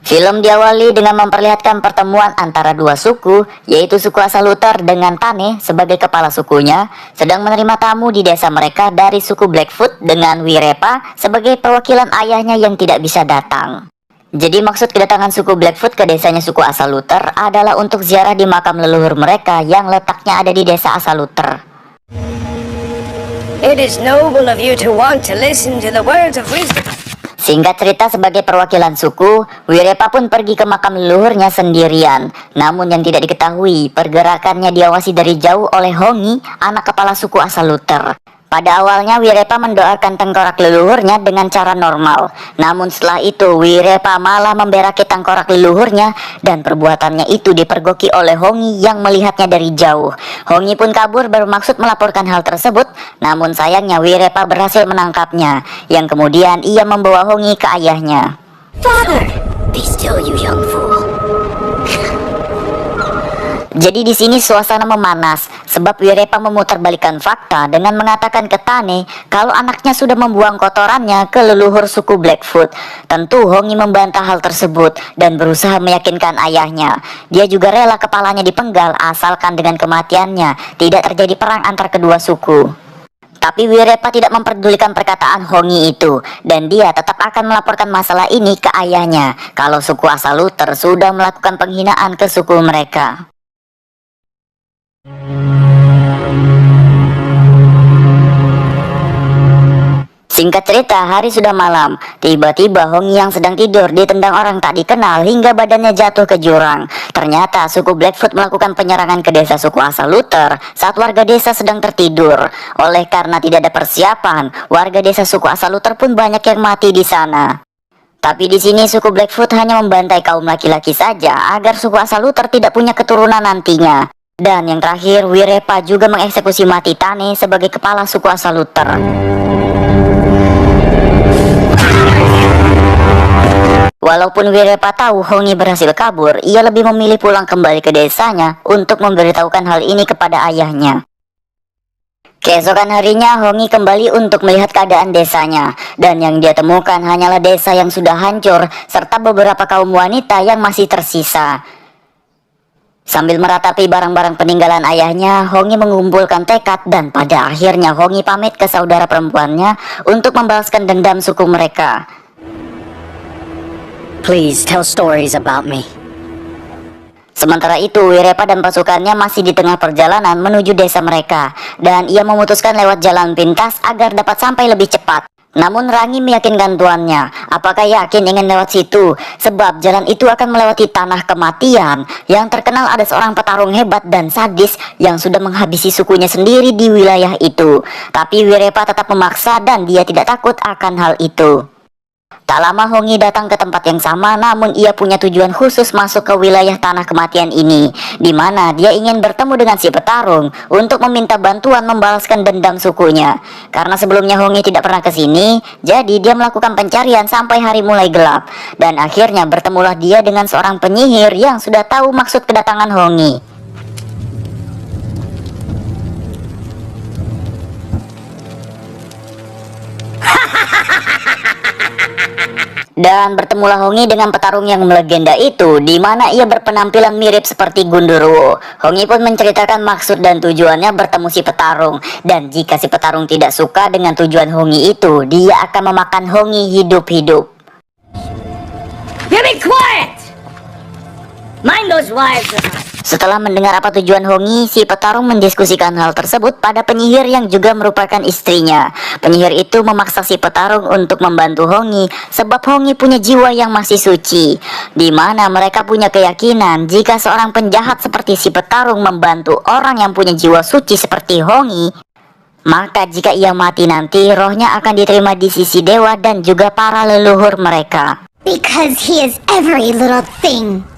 Film diawali dengan memperlihatkan pertemuan antara dua suku, yaitu suku asal Luther dengan Tane sebagai kepala sukunya, sedang menerima tamu di desa mereka dari suku Blackfoot dengan Wirepa sebagai perwakilan ayahnya yang tidak bisa datang. Jadi maksud kedatangan suku Blackfoot ke desanya suku asal Luther adalah untuk ziarah di makam leluhur mereka yang letaknya ada di desa asal Luther. It is noble of you to want to listen to the words of wisdom. Singkat cerita, sebagai perwakilan suku, Wirepa pun pergi ke makam leluhurnya sendirian. Namun yang tidak diketahui, pergerakannya diawasi dari jauh oleh Hongi, anak kepala suku asal Luther. Pada awalnya Wirepa mendoakan tengkorak leluhurnya dengan cara normal. Namun setelah itu Wirepa malah memberaki tengkorak leluhurnya dan perbuatannya itu dipergoki oleh Hongi yang melihatnya dari jauh. Hongi pun kabur bermaksud melaporkan hal tersebut. Namun sayangnya Wirepa berhasil menangkapnya, yang kemudian ia membawa Hongi ke ayahnya. Father, be still, you young fool. Jadi di sini suasana memanas sebab Wirepa memutarbalikkan fakta dengan mengatakan ke Tane kalau anaknya sudah membuang kotorannya ke leluhur suku Blackfoot. Tentu Hongi membantah hal tersebut dan berusaha meyakinkan ayahnya. Dia juga rela kepalanya dipenggal asalkan dengan kematiannya tidak terjadi perang antar kedua suku. Tapi Wirepa tidak memperdulikan perkataan Hongi itu, dan dia tetap akan melaporkan masalah ini ke ayahnya kalau suku asal Luther sudah melakukan penghinaan ke suku mereka. Singkat cerita, hari sudah malam. Tiba-tiba Hongi yang sedang tidur ditendang orang tak dikenal hingga badannya jatuh ke jurang. Ternyata suku Blackfoot melakukan penyerangan ke desa suku asal Luther saat warga desa sedang tertidur. Oleh karena tidak ada persiapan, warga desa suku asal Luther pun banyak yang mati di sana. Tapi di sini suku Blackfoot hanya membantai kaum laki-laki saja agar suku asal Luther tidak punya keturunan nantinya. Dan yang terakhir, Wirepa juga mengeksekusi mati Tane sebagai kepala suku asal Luther. Walaupun Wirepa tahu Hongi berhasil kabur, ia lebih memilih pulang kembali ke desanya untuk memberitahukan hal ini kepada ayahnya. Keesokan harinya, Hongi kembali untuk melihat keadaan desanya, dan yang dia temukan hanyalah desa yang sudah hancur serta beberapa kaum wanita yang masih tersisa. Sambil meratapi barang-barang peninggalan ayahnya, Hongi mengumpulkan tekad dan pada akhirnya Hongi pamit ke saudara perempuannya untuk membalaskan dendam suku mereka. Please tell stories about me. Sementara itu, Wirepa dan pasukannya masih di tengah perjalanan menuju desa mereka, dan ia memutuskan lewat jalan pintas agar dapat sampai lebih cepat. Namun Rangi meyakinkan tuannya, apakah yakin ingin lewat situ? Sebab jalan itu akan melewati tanah kematian yang terkenal ada seorang petarung hebat dan sadis yang sudah menghabisi sukunya sendiri di wilayah itu. Tapi Wirepa tetap memaksa dan dia tidak takut akan hal itu. Tak lama Hongi datang ke tempat yang sama, namun ia punya tujuan khusus masuk ke wilayah tanah kematian ini, di mana dia ingin bertemu dengan si petarung untuk meminta bantuan membalaskan dendam sukunya. Karena sebelumnya Hongi tidak pernah ke sini, jadi dia melakukan pencarian sampai hari mulai gelap. Dan akhirnya bertemulah dia dengan seorang penyihir yang sudah tahu maksud kedatangan Hongi. Dan bertemulah Hongi dengan petarung yang melegenda itu, di mana ia berpenampilan mirip seperti Gundurwo. Hongi pun menceritakan maksud dan tujuannya bertemu si petarung, dan jika si petarung tidak suka dengan tujuan Hongi itu, dia akan memakan Hongi hidup-hidup. You be quiet! Mind those wives of mine. Setelah mendengar apa tujuan Hongi, si petarung mendiskusikan hal tersebut pada penyihir yang juga merupakan istrinya. Penyihir itu memaksa si petarung untuk membantu Hongi sebab Hongi punya jiwa yang masih suci, di mana mereka punya keyakinan jika seorang penjahat seperti si petarung membantu orang yang punya jiwa suci seperti Hongi, maka jika ia mati nanti rohnya akan diterima di sisi dewa dan juga para leluhur mereka. Because he is every little thing.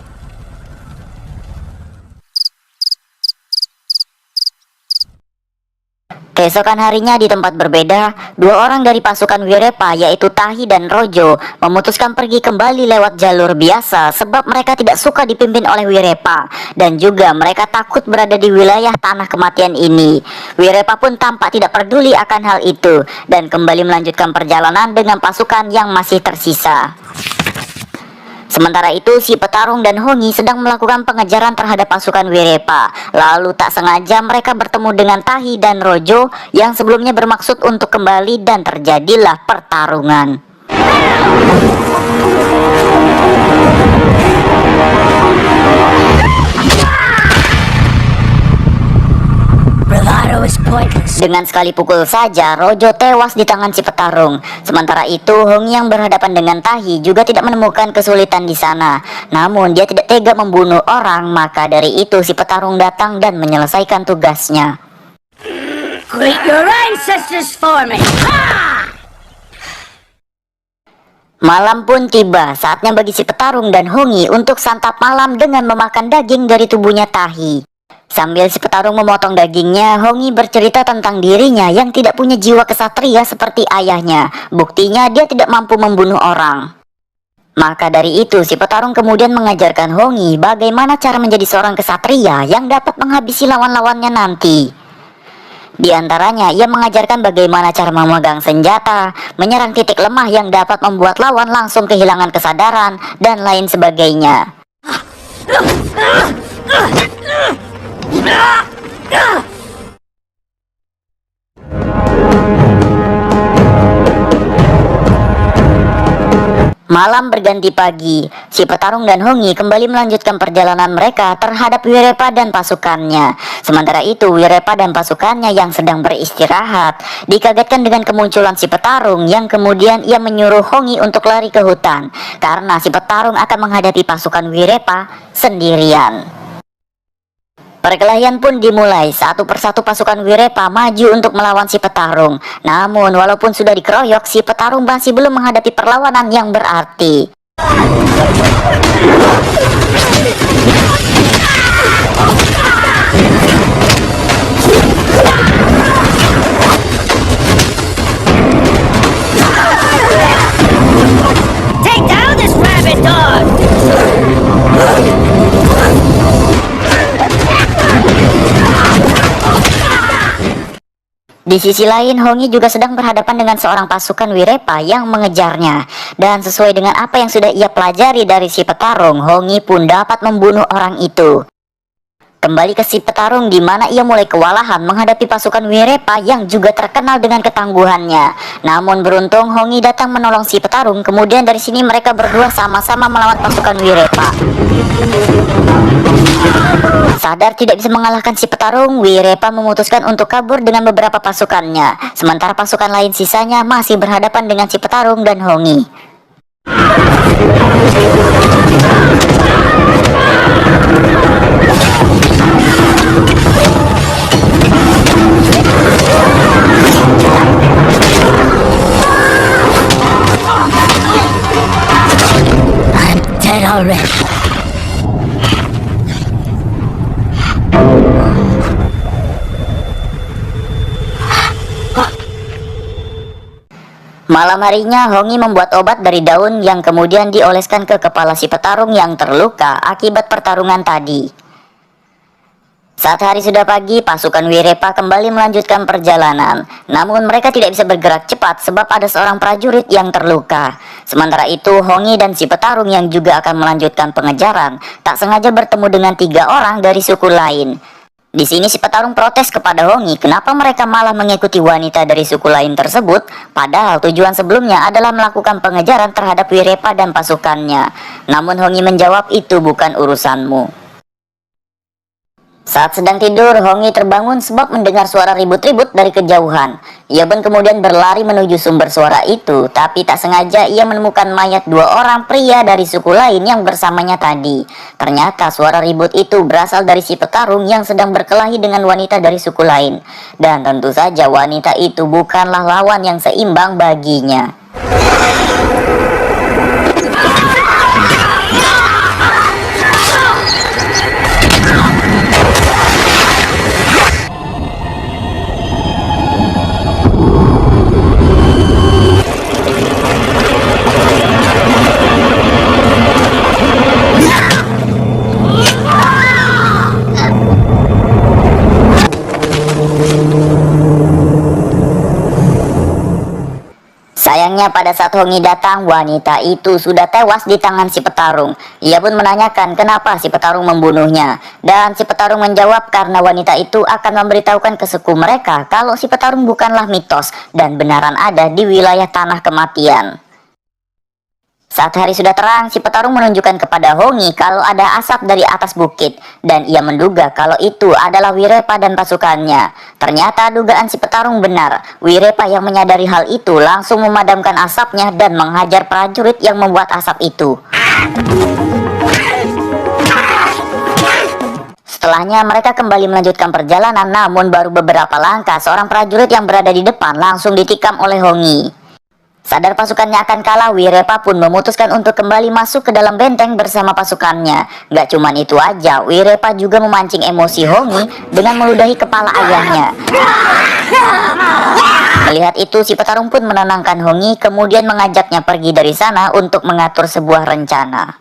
Keesokan harinya di tempat berbeda, dua orang dari pasukan Wirepa yaitu Tahi dan Rojo memutuskan pergi kembali lewat jalur biasa sebab mereka tidak suka dipimpin oleh Wirepa dan juga mereka takut berada di wilayah tanah kematian ini. Wirepa pun tampak tidak peduli akan hal itu dan kembali melanjutkan perjalanan dengan pasukan yang masih tersisa. Sementara itu, si petarung dan Hongi sedang melakukan pengejaran terhadap pasukan Wirepa. Lalu tak sengaja mereka bertemu dengan Tahi dan Rojo yang sebelumnya bermaksud untuk kembali dan terjadilah pertarungan. Bravado is pointless. Dengan sekali pukul saja, Rojo tewas di tangan si petarung. Sementara itu, Hongi yang berhadapan dengan Tahi juga tidak menemukan kesulitan di sana. Namun, dia tidak tega membunuh orang, maka dari itu si petarung datang dan menyelesaikan tugasnya. Greet your ancestors for me. Malam pun tiba, saatnya bagi si petarung dan Hongi untuk santap malam dengan memakan daging dari tubuhnya Tahi. Sambil si petarung memotong dagingnya, Hongi bercerita tentang dirinya yang tidak punya jiwa kesatria seperti ayahnya. Buktinya dia tidak mampu membunuh orang. Maka dari itu si petarung kemudian mengajarkan Hongi bagaimana cara menjadi seorang kesatria yang dapat menghabisi lawan-lawannya nanti. Di antaranya ia mengajarkan bagaimana cara memegang senjata, menyerang titik lemah yang dapat membuat lawan langsung kehilangan kesadaran, dan lain sebagainya. Malam berganti pagi, si petarung dan Hongi kembali melanjutkan perjalanan mereka terhadap Wirepa dan pasukannya. Sementara itu, Wirepa dan pasukannya yang sedang beristirahat dikagetkan dengan kemunculan si petarung yang kemudian ia menyuruh Hongi untuk lari ke hutan karena si petarung akan menghadapi pasukan Wirepa sendirian. Perkelahian pun dimulai, satu persatu pasukan Wirepa maju untuk melawan si petarung. Namun walaupun sudah dikeroyok, si petarung masih belum menghadapi perlawanan yang berarti. Take down this rabid dog. Di sisi lain, Hongi juga sedang berhadapan dengan seorang pasukan Wirepa yang mengejarnya. Dan sesuai dengan apa yang sudah ia pelajari dari si petarung, Hongi pun dapat membunuh orang itu. Kembali ke si petarung di mana ia mulai kewalahan menghadapi pasukan Wirepa yang juga terkenal dengan ketangguhannya. Namun beruntung Hongi datang menolong si petarung, kemudian dari sini mereka berdua sama-sama melawan pasukan Wirepa. Sadar tidak bisa mengalahkan si petarung, Wirepa memutuskan untuk kabur dengan beberapa pasukannya. Sementara pasukan lain sisanya masih berhadapan dengan si petarung dan Hongi. I'm dead already. Malam harinya, Hongi membuat obat dari daun yang kemudian dioleskan ke kepala si petarung yang terluka akibat pertarungan tadi. Saat hari sudah pagi, pasukan Wirepa kembali melanjutkan perjalanan. Namun mereka tidak bisa bergerak cepat sebab ada seorang prajurit yang terluka. Sementara itu, Hongi dan si petarung yang juga akan melanjutkan pengejaran tak sengaja bertemu dengan 3 orang dari suku lain. Di sini si petarung protes kepada Hongi kenapa mereka malah mengikuti wanita dari suku lain tersebut, padahal tujuan sebelumnya adalah melakukan pengejaran terhadap Wirepa dan pasukannya. Namun Hongi menjawab, itu bukan urusanmu. Saat sedang tidur, Hongi terbangun sebab mendengar suara ribut-ribut dari kejauhan. Ia pun kemudian berlari menuju sumber suara itu, tapi tak sengaja ia menemukan mayat 2 orang pria dari suku lain yang bersamanya tadi. Ternyata suara ribut itu berasal dari si petarung yang sedang berkelahi dengan wanita dari suku lain. Dan tentu saja wanita itu bukanlah lawan yang seimbang baginya. Sayangnya Akhirnya pada saat Hongi datang, wanita itu sudah tewas di tangan si petarung. Ia pun menanyakan kenapa si petarung membunuhnya. Dan si petarung menjawab karena wanita itu akan memberitahukan ke suku mereka kalau si petarung bukanlah mitos dan benaran ada di wilayah tanah kematian. Saat hari sudah terang, si petarung menunjukkan kepada Hongi kalau ada asap dari atas bukit, dan ia menduga kalau itu adalah Wirepa dan pasukannya. Ternyata dugaan si petarung benar. Wirepa yang menyadari hal itu langsung memadamkan asapnya dan menghajar prajurit yang membuat asap itu. Setelahnya mereka kembali melanjutkan perjalanan, namun baru beberapa langkah seorang prajurit yang berada di depan langsung ditikam oleh Hongi. Sadar pasukannya akan kalah, Wirepa pun memutuskan untuk kembali masuk ke dalam benteng bersama pasukannya. Gak cuman itu aja, Wirepa juga memancing emosi Hongi dengan meludahi kepala ayahnya. Melihat itu, si petarung pun menenangkan Hongi, kemudian mengajaknya pergi dari sana untuk mengatur sebuah rencana.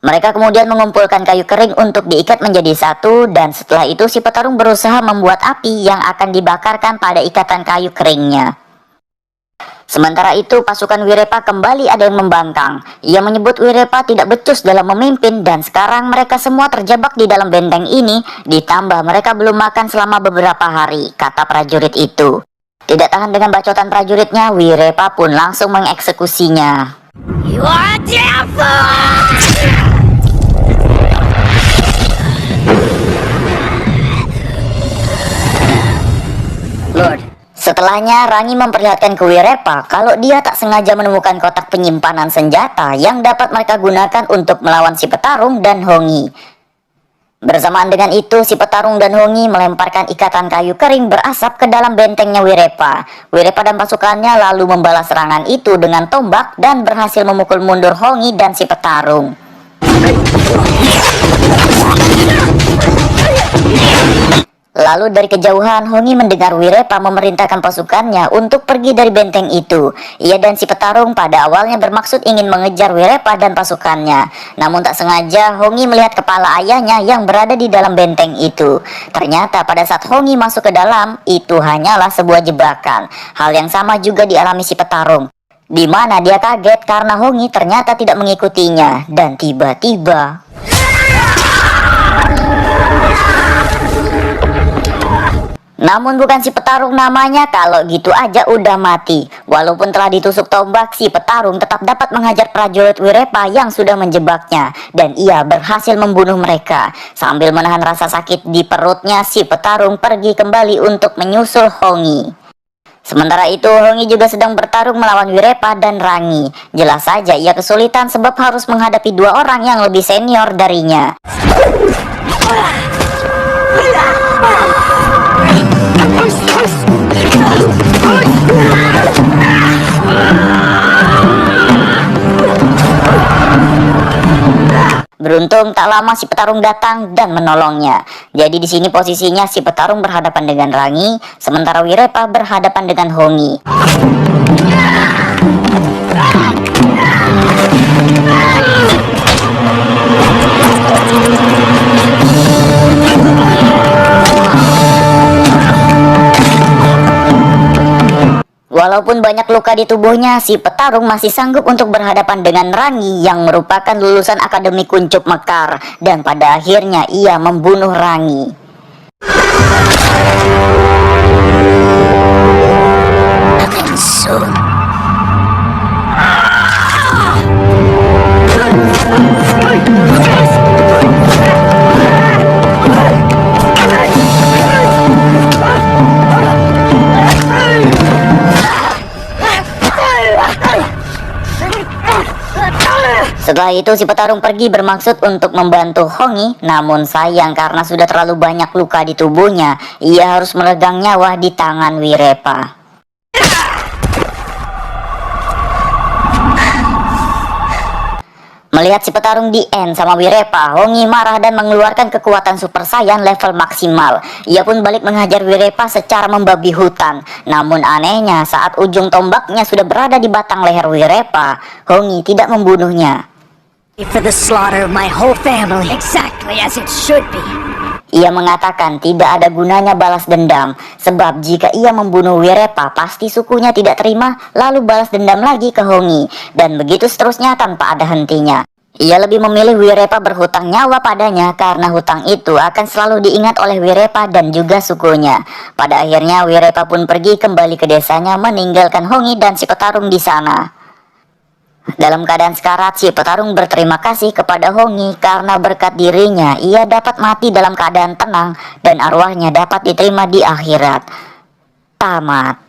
Mereka kemudian mengumpulkan kayu kering untuk diikat menjadi satu, dan setelah itu si petarung berusaha membuat api yang akan dibakarkan pada ikatan kayu keringnya. Sementara itu pasukan Wirepa kembali ada yang membangkang. Ia menyebut Wirepa tidak becus dalam memimpin dan sekarang mereka semua terjebak di dalam benteng ini, ditambah mereka belum makan selama beberapa hari, kata prajurit itu. Tidak tahan dengan bacotan prajuritnya, Wirepa pun langsung mengeksekusinya. You are devil! Lord. Setelahnya, Rangi memperlihatkan ke Wirepa kalau dia tak sengaja menemukan kotak penyimpanan senjata yang dapat mereka gunakan untuk melawan si petarung dan Hongi. Bersamaan dengan itu, si petarung dan Hongi melemparkan ikatan kayu kering berasap ke dalam bentengnya Wirepa. Wirepa dan pasukannya lalu membalas serangan itu dengan tombak dan berhasil memukul mundur Hongi dan si petarung. Lalu dari kejauhan, Hongi mendengar Wirepa memerintahkan pasukannya untuk pergi dari benteng itu. Ia dan si petarung pada awalnya bermaksud ingin mengejar Wirepa dan pasukannya. Namun tak sengaja, Hongi melihat kepala ayahnya yang berada di dalam benteng itu. Ternyata pada saat Hongi masuk ke dalam, itu hanyalah sebuah jebakan. Hal yang sama juga dialami si petarung, di mana dia kaget karena Hongi ternyata tidak mengikutinya. Dan tiba-tiba namun bukan si petarung namanya, kalau gitu aja udah mati. Walaupun telah ditusuk tombak, si petarung tetap dapat menghajar prajurit Wirepa yang sudah menjebaknya. Dan ia berhasil membunuh mereka. Sambil menahan rasa sakit di perutnya, si petarung pergi kembali untuk menyusul Hongi. Sementara itu, Hongi juga sedang bertarung melawan Wirepa dan Rangi. Jelas saja ia kesulitan sebab harus menghadapi dua orang yang lebih senior darinya. Beruntung tak lama si petarung datang dan menolongnya. Jadi di sini posisinya si petarung berhadapan dengan Rangi, sementara Wirepa berhadapan dengan Hongi. Walaupun banyak luka di tubuhnya, si petarung masih sanggup untuk berhadapan dengan Rangi yang merupakan lulusan Akademi Kuncup Mekar, dan pada akhirnya ia membunuh Rangi. Setelah itu si petarung pergi bermaksud untuk membantu Hongi, namun sayang karena sudah terlalu banyak luka di tubuhnya, ia harus meregang nyawa di tangan Wirepa. Melihat si petarung di end sama Wirepa, Hongi marah dan mengeluarkan kekuatan Super Saiyan level maksimal. Ia pun balik menghajar Wirepa secara membabi hutan. Namun anehnya, saat ujung tombaknya sudah berada di batang leher Wirepa, Hongi tidak membunuhnya. For the slaughter of my whole family. Exactly as it should be. Ia mengatakan tidak ada gunanya balas dendam, sebab jika ia membunuh Wirepa pasti sukunya tidak terima lalu balas dendam lagi ke Hongi, dan begitu seterusnya tanpa ada hentinya. Ia lebih memilih Wirepa berhutang nyawa padanya karena hutang itu akan selalu diingat oleh Wirepa dan juga sukunya. Pada akhirnya Wirepa pun pergi kembali ke desanya meninggalkan Hongi dan si petarung di sana. Dalam keadaan sekarat, si petarung berterima kasih kepada Hongi karena berkat dirinya ia dapat mati dalam keadaan tenang dan arwahnya dapat diterima di akhirat. Tamat.